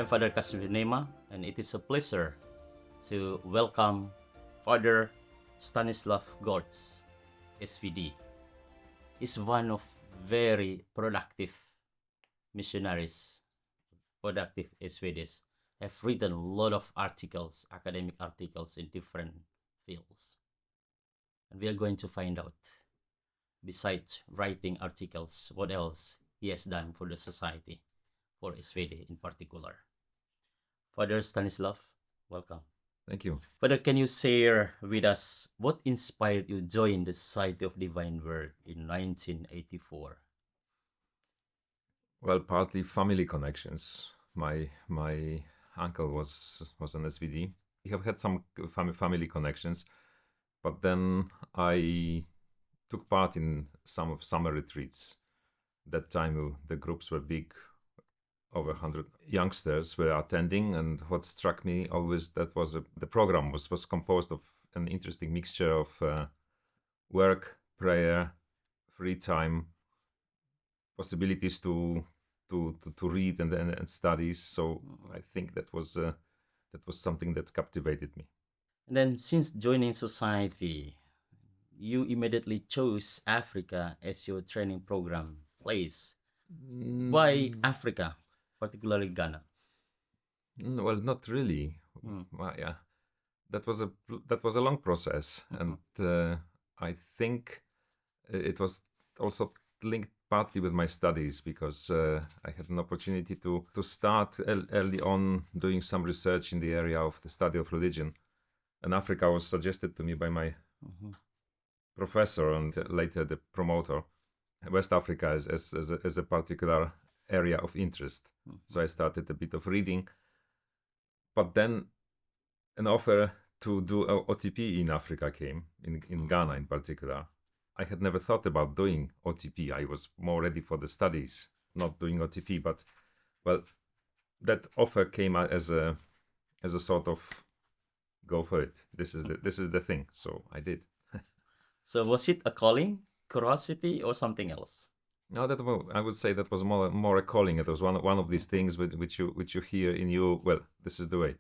I'm Father Kasmir Nema, and it is a pleasure to welcome Father Stanisław Grodź, SVD. He's one of very productive missionaries, productive SVDs. Have written a lot of articles, academic articles in different fields. And we are going to find out, besides writing articles, what else he has done for the society, for SVD in particular. Father Stanisław, welcome. Thank you. Father, can you share with us what inspired you to join the Society of Divine Word in 1984? Well, partly family connections. My uncle was an SVD. We have had some family connections, but then I took part in some of summer retreats. That time the groups were big, over 100 youngsters were attending, and what struck me always that was the program was composed of an interesting mixture of work, prayer, free time, possibilities to read and studies. So I think that was something that captivated me. And then since joining society, you immediately chose Africa as your training program place. Why Africa, particularly Ghana? Well, not really. Well, yeah, that was a long process, and I think it was also linked partly with my studies, because I had an opportunity to start early on doing some research in the area of the study of religion, and Africa was suggested to me by my professor and later the promoter. West Africa as a particular area of interest. So I started a bit of reading, but then an offer to do a OTP in Africa came, in Ghana in particular. I had never thought about doing OTP. I was more ready for the studies, not doing OTP, but well, that offer came as a sort of go for it. This is the thing. So I did. So was it a calling, curiosity, or something else? No, I would say that was more a calling. It was one of these things which you hear in you. Well, this is the way,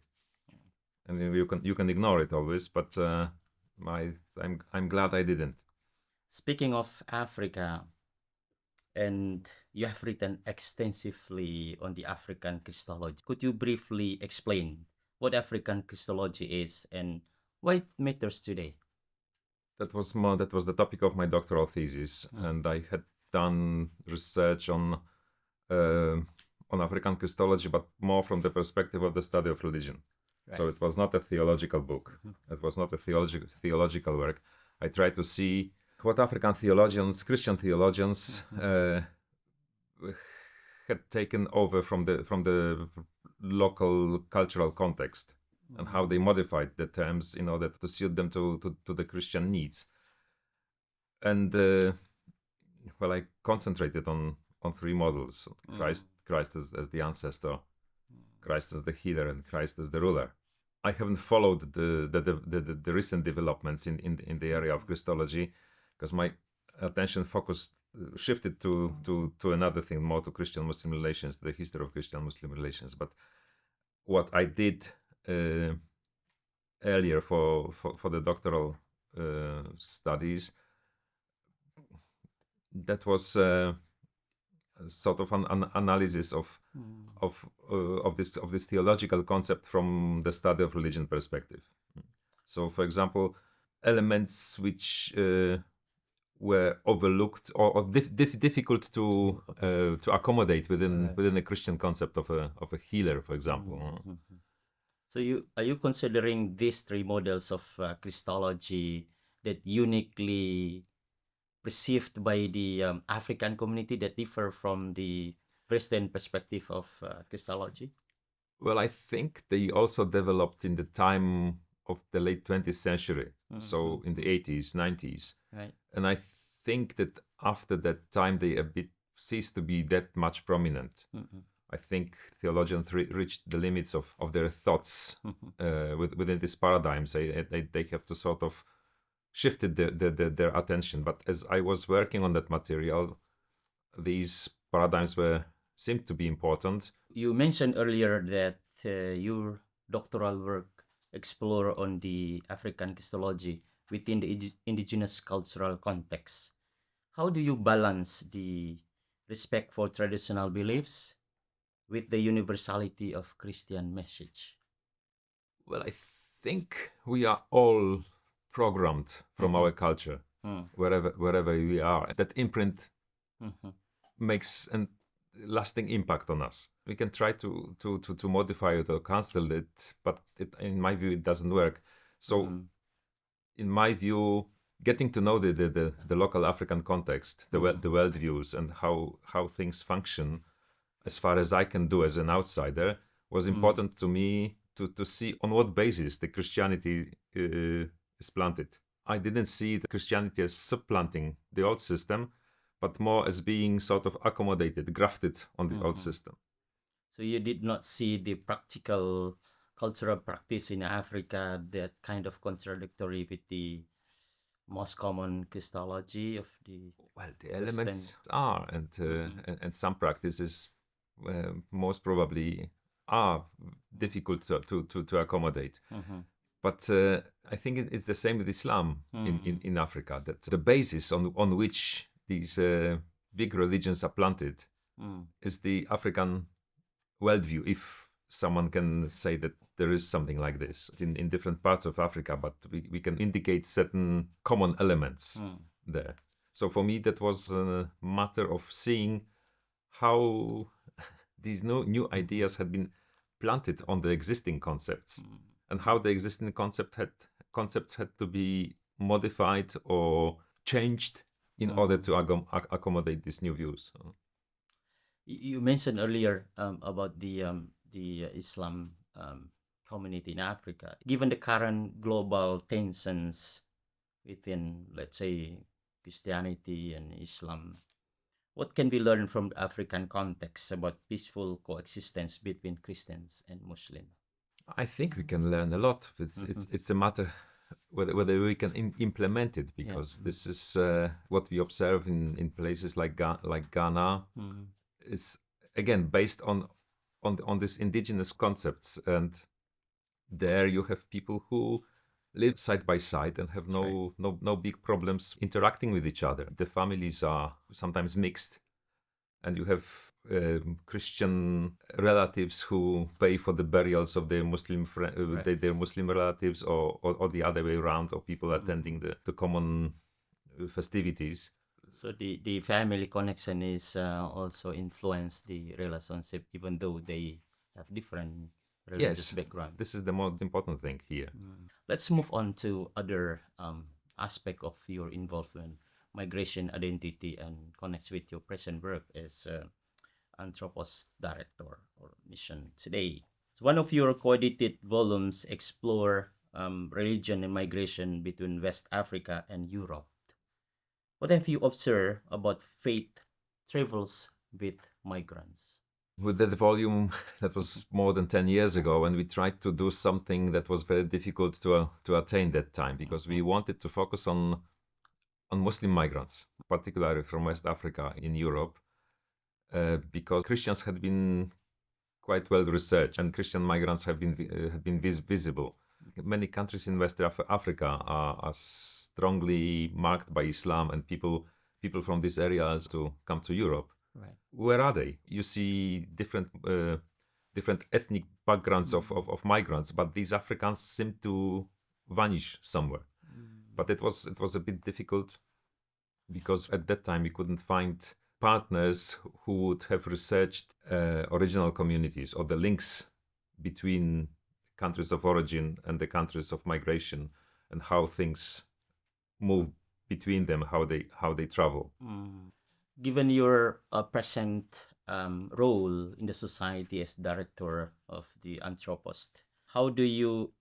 and you can ignore it always. But I'm glad I didn't. Speaking of Africa, and you have written extensively on the African Christology. Could you briefly explain what African Christology is and why it matters today? That was the topic of my doctoral thesis, and I had done research on African Christology, but more from the perspective of the study of religion. Right. So it was not a theological book. It was not a theological work. I tried to see what African theologians, Christian theologians, had taken over from the local cultural context, and how they modified the terms in order to suit them to the Christian needs. And well, I concentrated on three models: Christ as the ancestor, Christ as the healer, and Christ as the ruler. I haven't followed the recent developments in the area of Christology, because my attention shifted to another thing, more to Christian-Muslim relations, the history of Christian-Muslim relations. But what I did earlier for the doctoral studies, that was sort of an analysis of this theological concept from the study of religion perspective. So, for example, elements which were overlooked or difficult to accommodate within a Christian concept of a healer, for example. So are you considering these three models of Christology that uniquely perceived by the African community that differ from the Christian perspective of Christology? Well, I think they also developed in the time of the late 20th century, so in the 80s, 90s. Right. And I think that after that time, they a bit ceased to be that much prominent. I think theologians reached the limits of their thoughts within these paradigms. They have to sort of shifted their attention. But as I was working on that material, these paradigms seemed to be important, You mentioned earlier that your doctoral work explore on the African Christology within the indigenous cultural context. How do you balance the respect for traditional beliefs with the universality of Christian message? Well, I think we are all programmed from our culture, wherever we are. That imprint makes a lasting impact on us. We can try to modify it or cancel it, but in my view, it doesn't work. So, in my view, getting to know the local African context, the worldviews, and how things function, as far as I can do as an outsider, was important to me to see on what basis the Christianity is planted. I didn't see the Christianity as supplanting the old system, but more as being sort of accommodated, grafted on the old system. So you did not see the practical cultural practice in Africa that kind of contradictory with the most common Christology of the the elements are, and some practices most probably are difficult to accommodate. But I think it's the same with Islam in Africa, that the basis on which these big religions are planted is the African worldview, if someone can say that there is something like this in different parts of Africa, but we can indicate certain common elements there. So for me, that was a matter of seeing how these new ideas had been planted on the existing concepts, and how the existing concepts had to be modified or changed in order to accommodate these new views. You mentioned earlier about the Islam community in Africa. Given the current global tensions within, let's say, Christianity and Islam, what can we learn from the African context about peaceful coexistence between Christians and Muslims? I think we can learn a lot. It's a matter whether we can implement it, because this is what we observe in places like Ghana. Is again based on these indigenous concepts, and there you have people who live side by side and have no big problems interacting with each other. The families are sometimes mixed, and you have Christian relatives who pay for the burials of their Muslim their Muslim relatives, or the other way around, or people attending the common festivities. So the family connection is also influence the relationship, even though they have different religious background. This is the most important thing here. Let's move on to other aspect of your involvement, migration identity, and connects with your present work as Anthropos Director or Mission today. So one of your co-edited volumes explore religion and migration between West Africa and Europe. What have you observed about faith travels with migrants? With that volume, that was more than 10 years ago, and we tried to do something that was very difficult to attain that time, because we wanted to focus on Muslim migrants, particularly from West Africa in Europe, because Christians had been quite well researched, and Christian migrants have been visible. Many countries in West Africa are strongly marked by Islam, and people from these areas to come to Europe. Right. Where are they? You see different ethnic backgrounds of migrants, but these Africans seem to vanish somewhere. But it was a bit difficult, because at that time we couldn't find partners who would have researched original communities, or the links between countries of origin and the countries of migration, and how things move between them, how they travel. Given your present role in the society as director of the Anthropos, how do you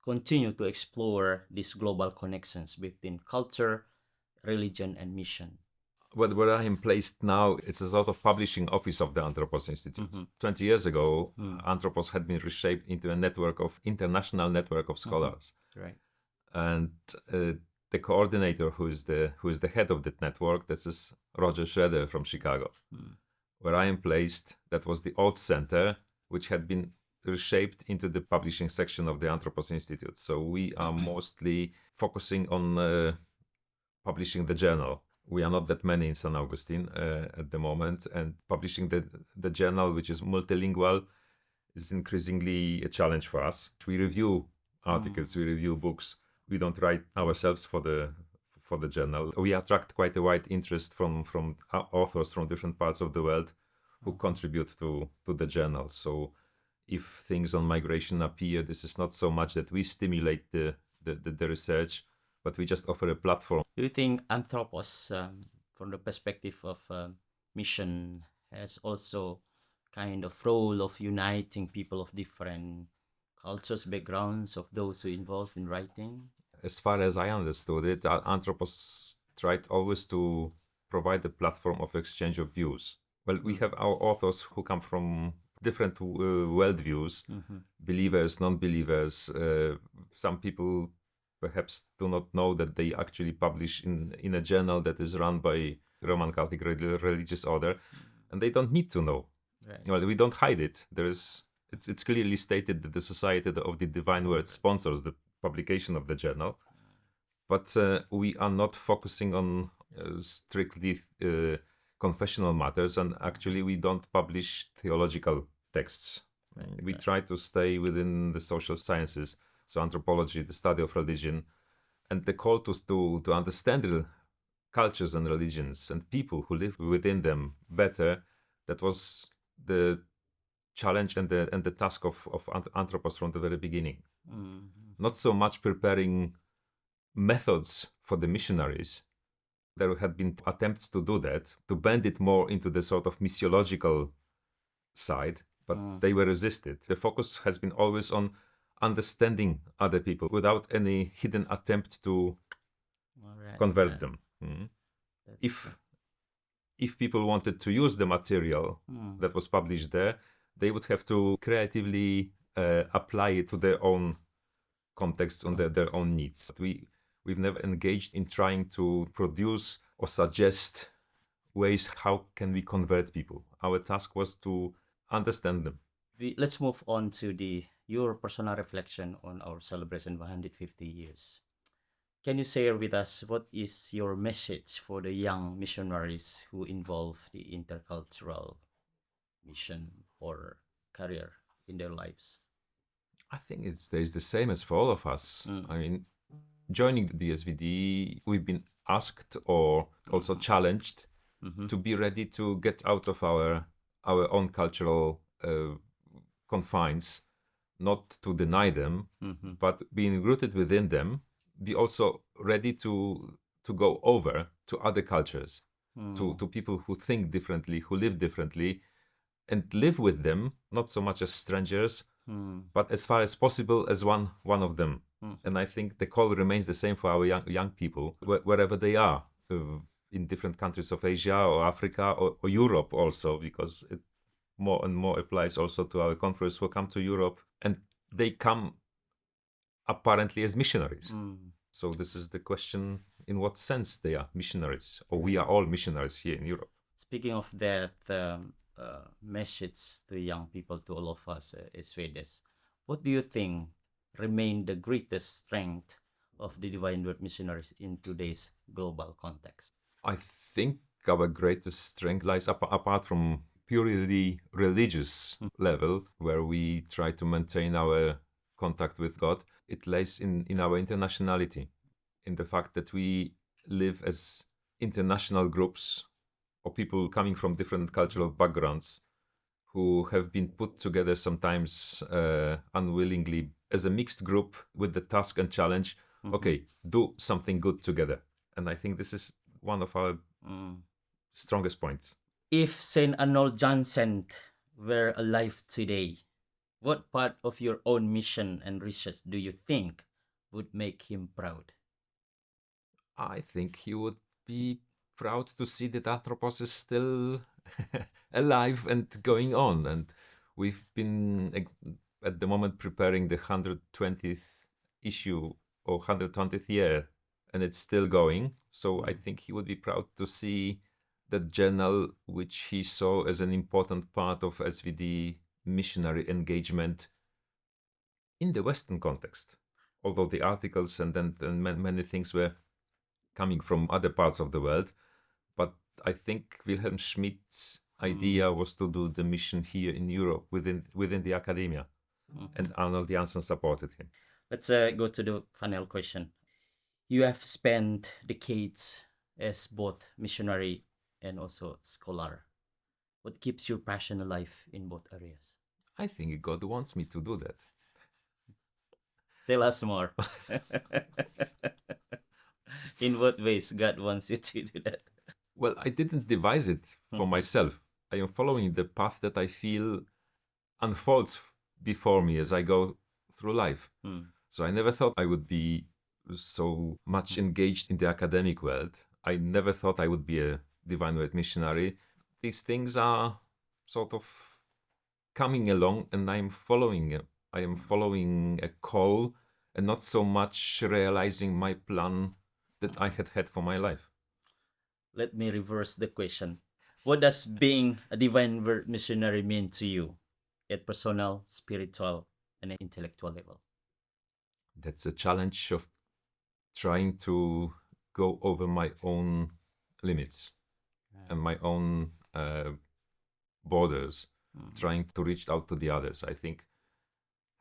continue to explore these global connections between culture, religion, and mission? Where I am placed now, it's a sort of publishing office of the Anthropos Institute. 20 years ago, Anthropos had been reshaped into a international network of scholars. Right. And the coordinator, who is the head of that network, this is Roger Schroeder from Chicago. where I am placed, that was the old center, which had been reshaped into the publishing section of the Anthropos Institute. So we are mostly focusing on publishing the journal. We are not that many in San Augustine at the moment, and publishing the journal, which is multilingual, is increasingly a challenge for us. We review articles, we review books. We don't write ourselves for the journal. We attract quite a wide interest from authors from different parts of the world who contribute to the journal. So if things on migration appear, this is not so much that we stimulate the research, but we just offer a platform. Do you think Anthropos, from the perspective of mission, has also kind of role of uniting people of different cultures, backgrounds, of those who involved in writing? As far as I understood it, Anthropos tried always to provide a platform of exchange of views. Well, we have our authors who come from different worldviews, believers, non-believers. Some people perhaps do not know that they actually publish in a journal that is run by Roman Catholic religious order, and they don't need to know. Right. Well, we don't hide it. It's clearly stated that the Society of the Divine Word sponsors the publication of the journal, but we are not focusing on strictly confessional matters, and actually we don't publish theological texts. We try to stay within the social sciences, so anthropology, the study of religion, and the call to understand the cultures and religions and people who live within them better. That was the challenge and the task of Anthropos from the very beginning. Not so much preparing methods for the missionaries. There had been attempts to do that, to bend it more into the sort of missiological side, but they were resisted. The focus has been always on understanding other people without any hidden attempt to convert them. If people wanted to use the material that was published there, they would have to creatively apply it to their own context and their own needs. We've never engaged in trying to produce or suggest ways how can we convert people. Our task was to understand them. Let's move on to your personal reflection on our celebration of 150 years. Can you share with us what is your message for the young missionaries who involve the intercultural mission or career in their lives? I think it stays the same as for all of us. I mean, joining the SVD, we've been asked or also challenged to be ready to get out of our own cultural confines, not to deny them, but being rooted within them, be also ready to go over to other cultures, to people who think differently, who live differently, and live with them, not so much as strangers, but as far as possible as one of them. And I think the call remains the same for our young people, wherever they are, in different countries of Asia or Africa or Europe also, because it more and more applies also to our conference who come to Europe, and they come apparently as missionaries. So this is the question, in what sense they are missionaries, or we are all missionaries here in Europe. Speaking of that message to young people, to all of us SVDs, what do you think remain the greatest strength of the Divine Word missionaries in today's global context? I think our greatest strength lies apart from purely religious level, where we try to maintain our contact with God. It lies in our internationality, in the fact that we live as international groups or people coming from different cultural backgrounds who have been put together sometimes unwillingly as a mixed group with the task and challenge, okay, do something good together. And I think this is one of our strongest points. If St. Arnold Janssen were alive today, what part of your own mission and research do you think would make him proud? I think he would be proud to see that Anthropos is still alive and going on. And we've been at the moment preparing the 120th issue or 120th year, and it's still going. So I think he would be proud to see that journal, which he saw as an important part of SVD missionary engagement in the Western context. Although the articles and many things were coming from other parts of the world, but I think Wilhelm Schmidt's idea was to do the mission here in Europe within the academia, and Arnold Janssen supported him. Let's go to the final question. You have spent decades as both missionary and also scholar. What keeps your passion alive in both areas? I think God wants me to do that. Tell us more. In what ways God wants you to do that? Well, I didn't devise it for myself. I am following the path that I feel unfolds before me as I go through life. So I never thought I would be so much engaged in the academic world. I never thought I would be a divine word missionary. These things are sort of coming along, and I am following a call and not so much realizing my plan that I had for my life. Let me reverse the question. What does being a divine word missionary mean to you at personal, spiritual, and intellectual level? That's a challenge of trying to go over my own limits and my own borders, trying to reach out to the others. I think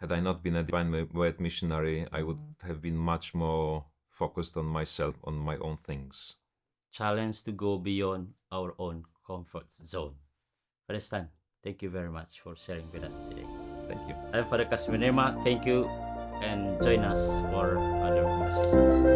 had I not been a divine word missionary, I would have been much more focused on myself, on my own things. Challenge to go beyond our own comfort zone. Father Stan, thank you very much for sharing with us today. Thank you. I'm Father Kasmir. Nema. Thank you, and join us for other conversations.